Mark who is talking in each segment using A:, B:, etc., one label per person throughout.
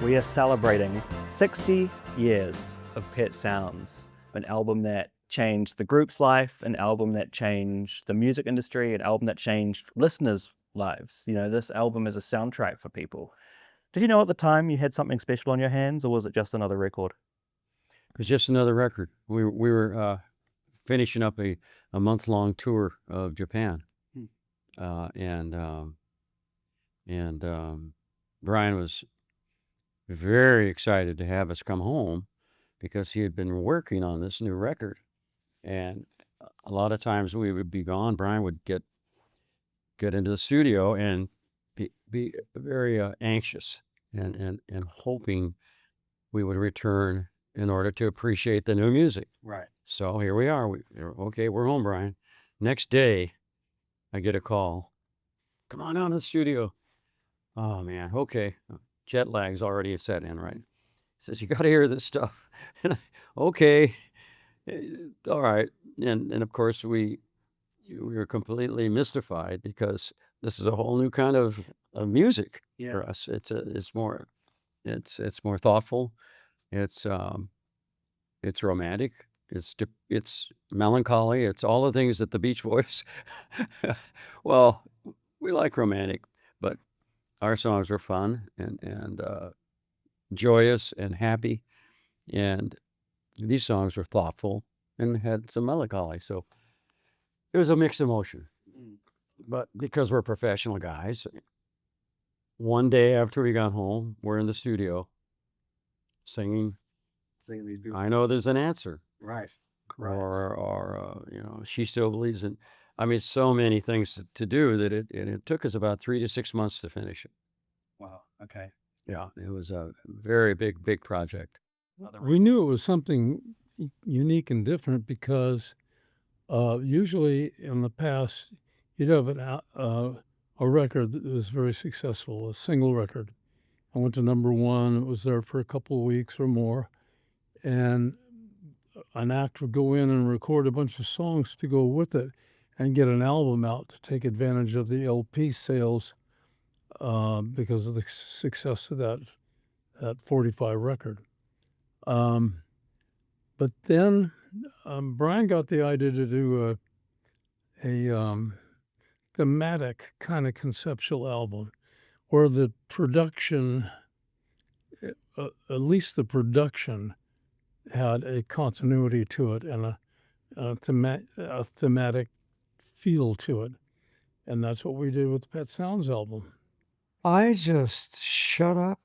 A: we are celebrating 60 years of Pet Sounds, an album that changed the group's life, an album that changed the music industry, an album that changed listeners' lives. You know, this album is a soundtrack for people. Did you know at the time you had something special on your hands, or was it just another record?
B: It was just another record. We were finishing up a month-long tour of Japan, uh, and um, and Brian was very excited to have us come home because he had been working on this new record, and a lot of times we would be gone. Brian would get into the studio and be very anxious and hoping we would return in order to appreciate the new music.
A: Right.
B: So here we are. Okay, we're home, Brian. Next day, I get a call. Come on down to the studio. Oh, man. Okay. Jet lag's already set in, right? He says, you got to hear this stuff. Okay. All right. And of course, we were completely mystified because this is a whole new kind of music for us. It's more thoughtful. It's romantic. It's melancholy. It's all the things that the Beach Boys. Well, we like romantic, but our songs are fun and joyous and happy, and these songs were thoughtful and had some melancholy. So it was a mixed emotion. But because we're professional guys, one day after we got home, we're in the studio singing I Know There's an Answer.
A: Right.
B: Or She Still Believes in. I mean, so many things to do that it took us about 3 to 6 months to finish it.
A: Wow. Okay.
B: Yeah, it was a very big project.
C: We knew it was something unique and different because usually in the past you'd have a record that was very successful, a single record. I went to number one. It was there for a couple of weeks or more, and an act would go in and record a bunch of songs to go with it and get an album out to take advantage of the LP sales because of the success of that 45 record. But then Brian got the idea to do a thematic kind of conceptual album where the production, at least the production, had a continuity to it and a thematic feel to it. And that's what we did with the Pet Sounds album.
D: I just shut up.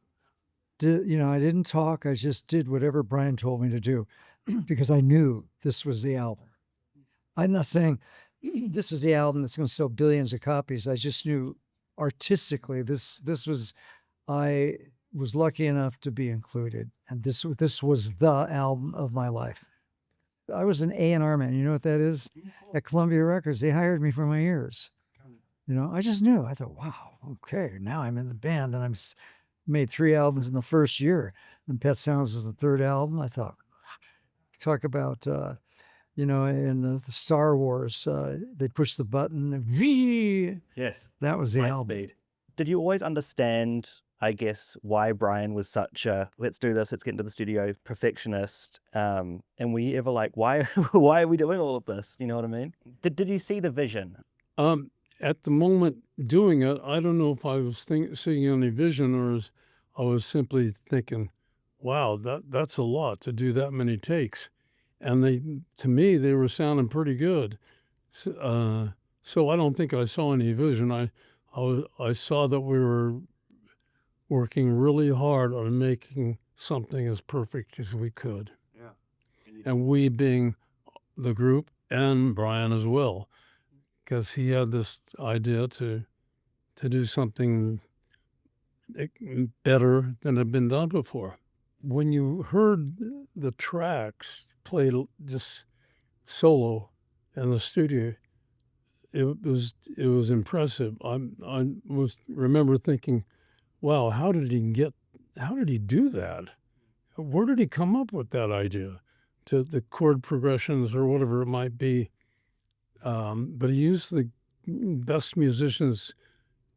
D: I didn't talk. I just did whatever Brian told me to do because I knew this was the album. I'm not saying this is the album that's going to sell billions of copies. I just knew artistically this was, I was lucky enough to be included, and this was the album of my life. I was an A&R man. You know what that is? At Columbia Records, they hired me for my ears. I just knew. I thought, wow, okay, now I'm in the band, and made 3 albums in the first year, and Pet Sounds was the 3rd album. I thought, talk about, in the Star Wars, they push the button, and V.
A: Yes.
D: That was the
A: Light
D: album.
A: speed. Did you always understand, I guess, why Brian was such a let's do this, let's get into the studio perfectionist? And were you ever like, why are we doing all of this? You know what I mean? Did you see the vision?
C: At the moment doing it, I don't know if I was seeing any vision or I was simply thinking, wow, that's a lot to do that many takes. And to me, they were sounding pretty good. So I don't think I saw any vision. I saw that we were working really hard on making something as perfect as we could. Yeah. And we being the group and Brian as well, because he had this idea to do something better than had been done before. When you heard the tracks played just solo in the studio, it was impressive. I remember thinking, wow, how did he do that? Where did he come up with that idea to the chord progressions or whatever it might be? But he used the best musicians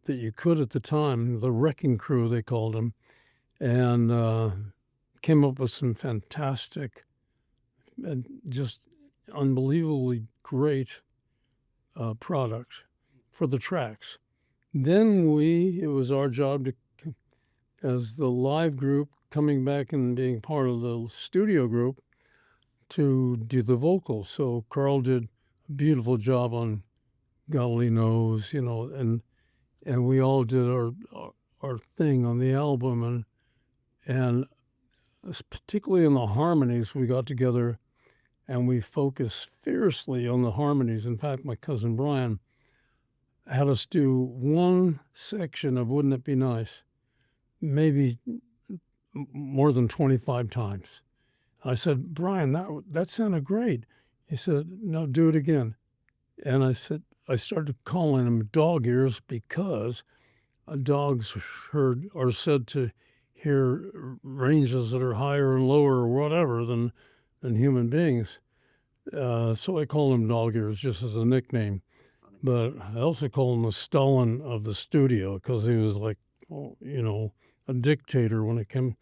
C: that you could at the time, the wrecking crew, they called them. and came up with some fantastic and just unbelievably great product for the tracks. Then it was our job to, as the live group, coming back and being part of the studio group, to do the vocals. So Carl did a beautiful job on God Only Knows, and we all did our thing on the album, and particularly in the harmonies, we got together and we focused fiercely on the harmonies. In fact, my cousin Brian had us do one section of Wouldn't It Be Nice, maybe more than 25 times. I said, Brian, that sounded great. He said, no, do it again. And I started calling him dog ears because dogs are said to hear ranges that are higher and lower or whatever than human beings. So I call him dog ears just as a nickname. But I also call him the Stalin of the studio because he was like, a dictator when it came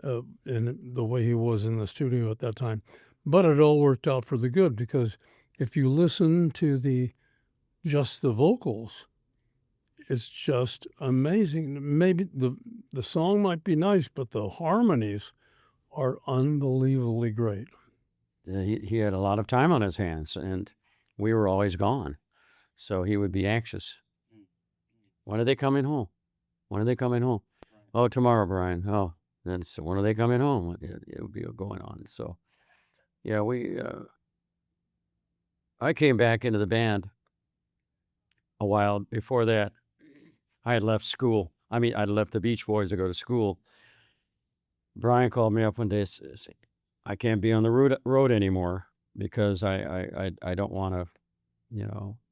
C: in the way he was in the studio at that time. But it all worked out for the good, because if you listen to just the vocals, it's just amazing. Maybe the song might be nice, but the harmonies are unbelievably great.
B: He had a lot of time on his hands, and we were always gone. So he would be anxious. When are they coming home? When are they coming home? Oh, tomorrow, Brian. Oh, then so when are they coming home? It would be going on. So, yeah, I came back into the band a while before that. I had left school. I mean, I'd left the Beach Boys to go to school. Brian called me up one day and said, I can't be on the road anymore because I don't want to,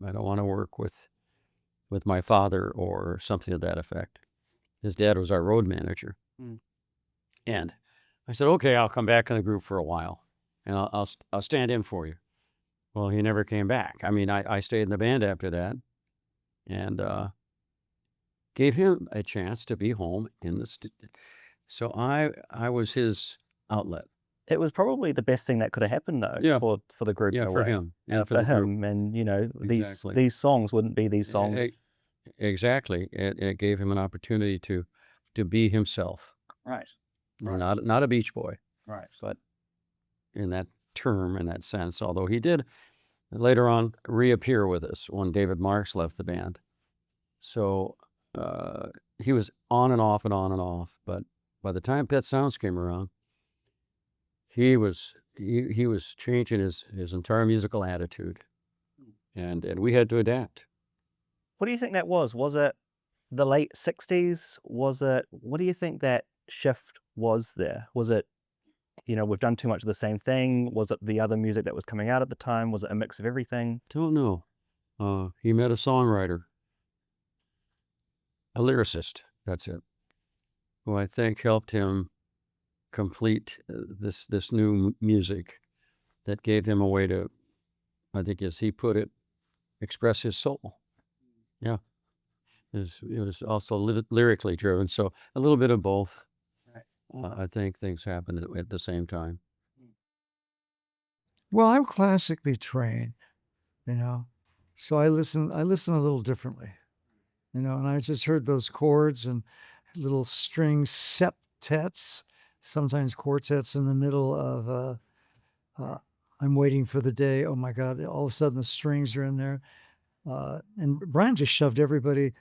B: I don't want to work with my father or something to that effect. His dad was our road manager. And I said, okay, I'll come back in the group for a while and I'll stand in for you. Well, he never came back. I mean, I stayed in the band after that and gave him a chance to be home in the studio. So I was his outlet.
A: It was probably the best thing that could have happened, though,
B: Yeah.
A: for the group.
B: Yeah,
A: in a
B: for
A: way.
B: him and
A: For
B: for the group.
A: him, and
B: Exactly.
A: these songs wouldn't be these songs.
B: Exactly. It gave him an opportunity to be himself.
A: Right.
B: Not a Beach Boy,
A: Right.
B: but in that term, in that sense, although he did later on reappear with us when David Marks left the band. So he was on and off and on and off, but by the time Pet Sounds came around, he was changing his entire musical attitude, and we had to adapt.
A: What do you think that was? Was it the late 60s? What do you think that shift was there? Was it, we've done too much of the same thing? Was it the other music that was coming out at the time? Was it a mix of everything?
B: Don't know. He met a songwriter, a lyricist, that's it, who I think helped him complete this new music that gave him a way to, I think as he put it, express his soul. Yeah. It was also lyrically driven, so a little bit of both. Right. I think things happened at the same time.
D: Well, I'm classically trained, so I listen a little differently, and I just heard those chords and little string septets, sometimes quartets in the middle of I'm Waiting for the Day. Oh my God, all of a sudden the strings are in there. And Brian just shoved everybody,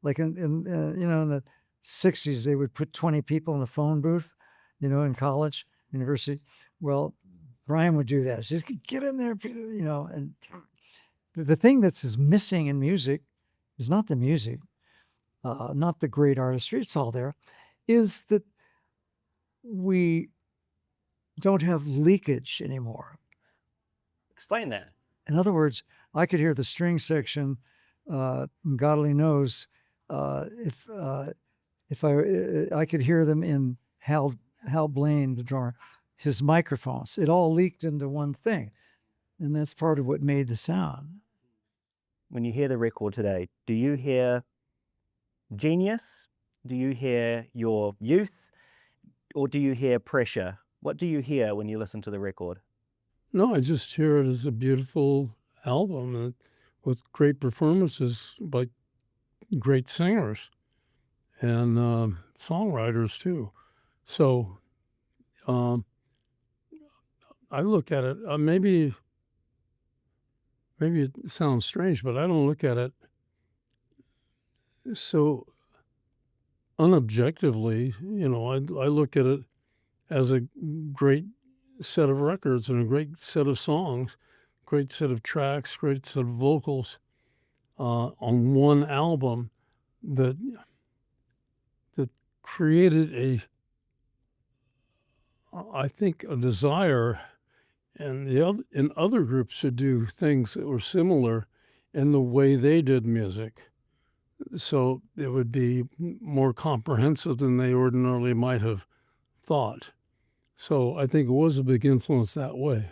D: like in the 60s, they would put 20 people in a phone booth, in college, university. Well, Brian would do that. Just get in there, and the thing that's missing in music is not the music, not the great artistry, it's all there, is that we don't have leakage anymore.
A: Explain that.
D: In other words, I could hear the string section, God only knows, if I could hear them in Hal Blaine, the drummer, his microphones. It all leaked into one thing, and that's part of what made the sound.
A: When you hear the record today, do you hear genius? Do you hear your youth? or do you hear pressure? What do you hear when you listen to the record?
C: No, I just hear it as a beautiful album with great performances by great singers and songwriters too. So I look at it. Maybe it sounds strange, but I don't look at it so unobjectively. I look at it as a great set of records and a great set of songs, great set of tracks, great set of vocals on one album that created I think, a desire in other groups to do things that were similar in the way they did music. So it would be more comprehensive than they ordinarily might have thought. So I think it was a big influence that way.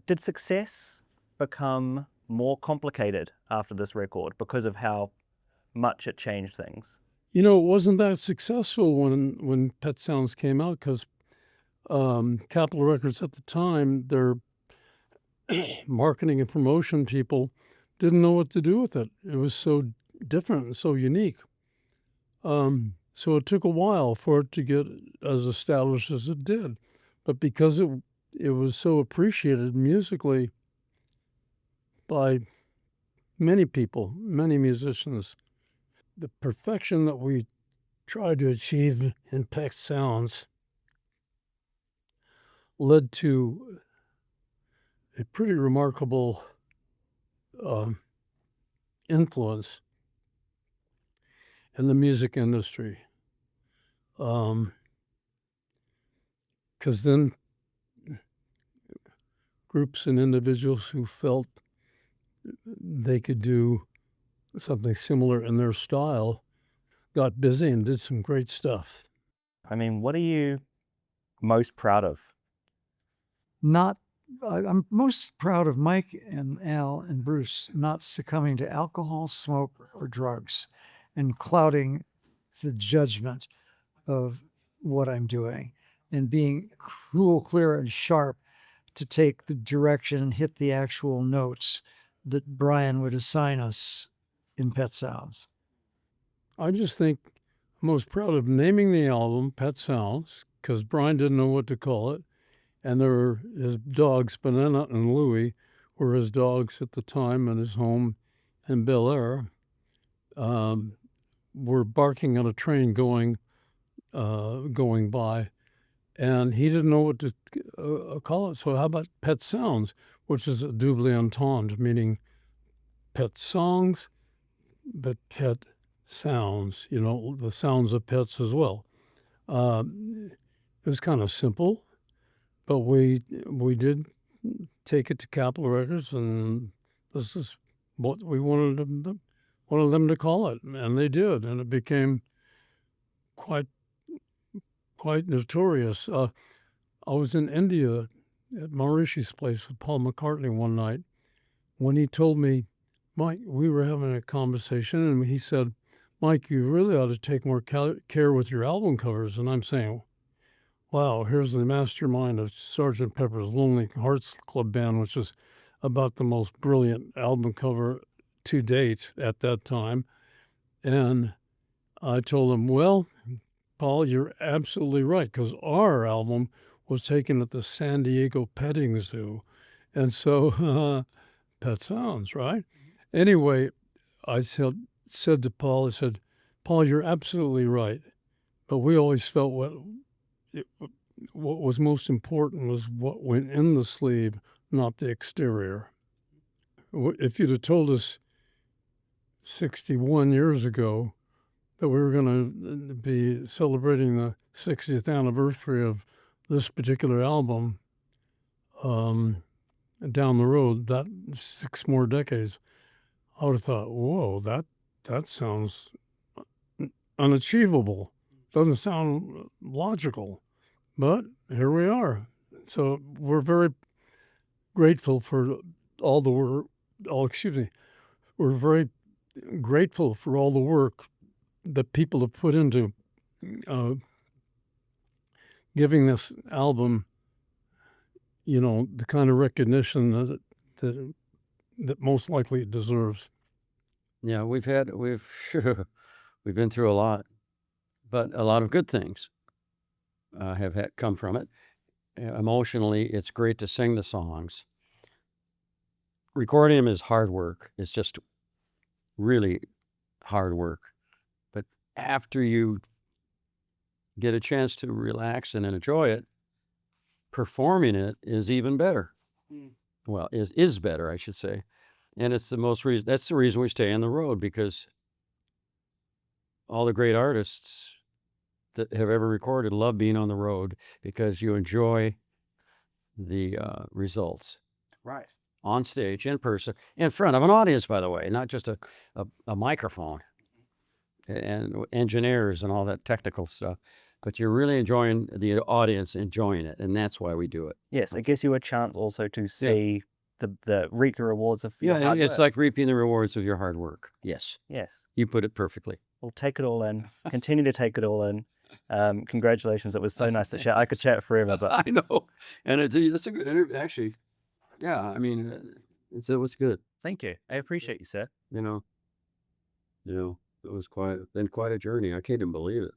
A: Did success become more complicated after this record because of how much it changed things?
C: It wasn't that successful when Pet Sounds came out because Capitol Records at the time, their marketing and promotion people didn't know what to do with it. It was so different and so unique. So it took a while for it to get as established as it did. But because it was so appreciated musically by many people, many musicians, the perfection that we tried to achieve in Pet Sounds led to a pretty remarkable influence in the music industry. Because then groups and individuals who felt they could do something similar in their style got busy and did some great stuff.
A: I mean, what are you most proud of?
D: I'm most proud of Mike and Al and Bruce not succumbing to alcohol, smoke, or drugs and clouding the judgment of what I'm doing and being cool, clear, and sharp to take the direction and hit the actual notes that Brian would assign us in Pet Sounds.
C: I just think I'm most proud of naming the album Pet Sounds because Brian didn't know what to call it. And there were his dogs, Banana and Louie, were his dogs at the time in his home in Bel Air. Were barking at a train going by, and he didn't know what to call it. So how about Pet Sounds, which is a double entendre, meaning pet songs, but pet sounds. The sounds of pets as well. It was kind of simple. But we did take it to Capitol Records, and this is what we wanted them to call it, and they did, and it became quite notorious. I was in India at Marishi's place with Paul McCartney one night when he told me, Mike, we were having a conversation, and he said, Mike, you really ought to take more care with your album covers. And I'm saying, wow, here's the mastermind of Sgt. Pepper's Lonely Hearts Club Band, which is about the most brilliant album cover to date at that time. And I told him, well, Paul, you're absolutely right, because our album was taken at the San Diego Petting Zoo. And so Pet Sounds, right? Anyway, I said to Paul, I said, Paul, you're absolutely right. But we always felt what was most important was what went in the sleeve, not the exterior. If you'd have told us 61 years ago that we were going to be celebrating the 60th anniversary of this particular album down the road, that 6 more decades, I would have thought, whoa, that sounds unachievable. Doesn't sound logical. But here we are. So we're very grateful for all the work. We're very grateful for all the work that people have put into giving this album, the kind of recognition that most likely it deserves.
B: Yeah, we've been through a lot, but a lot of good things have come from it. Emotionally, it's great to sing the songs. Recording them is hard work. It's just really hard work. But after you get a chance to relax and enjoy it, performing it is even better. Well, is better, I should say. And it's the most reason. That's the reason we stay on the road, because all the great artists that have ever recorded love being on the road, because you enjoy the results
A: Right.
B: on stage, in person, in front of an audience, by the way, not just a microphone and engineers and all that technical stuff, but you're really enjoying the audience, enjoying it, and that's why we do it.
A: Yes, it gives you a chance also to see the reap the rewards of your
B: Yeah,
A: hard
B: it's
A: work.
B: like reaping the rewards of your hard work. Yes,
A: Yes.
B: you put it perfectly.
A: We'll take it all in. Continue to take it all in. Congratulations. It was so nice to chat. I could chat forever, but
B: I know, and that's a good interview, actually. Yeah, I mean, it was good.
A: thank you. I appreciate you, sir.
B: It was been quite a journey. I can't even believe it.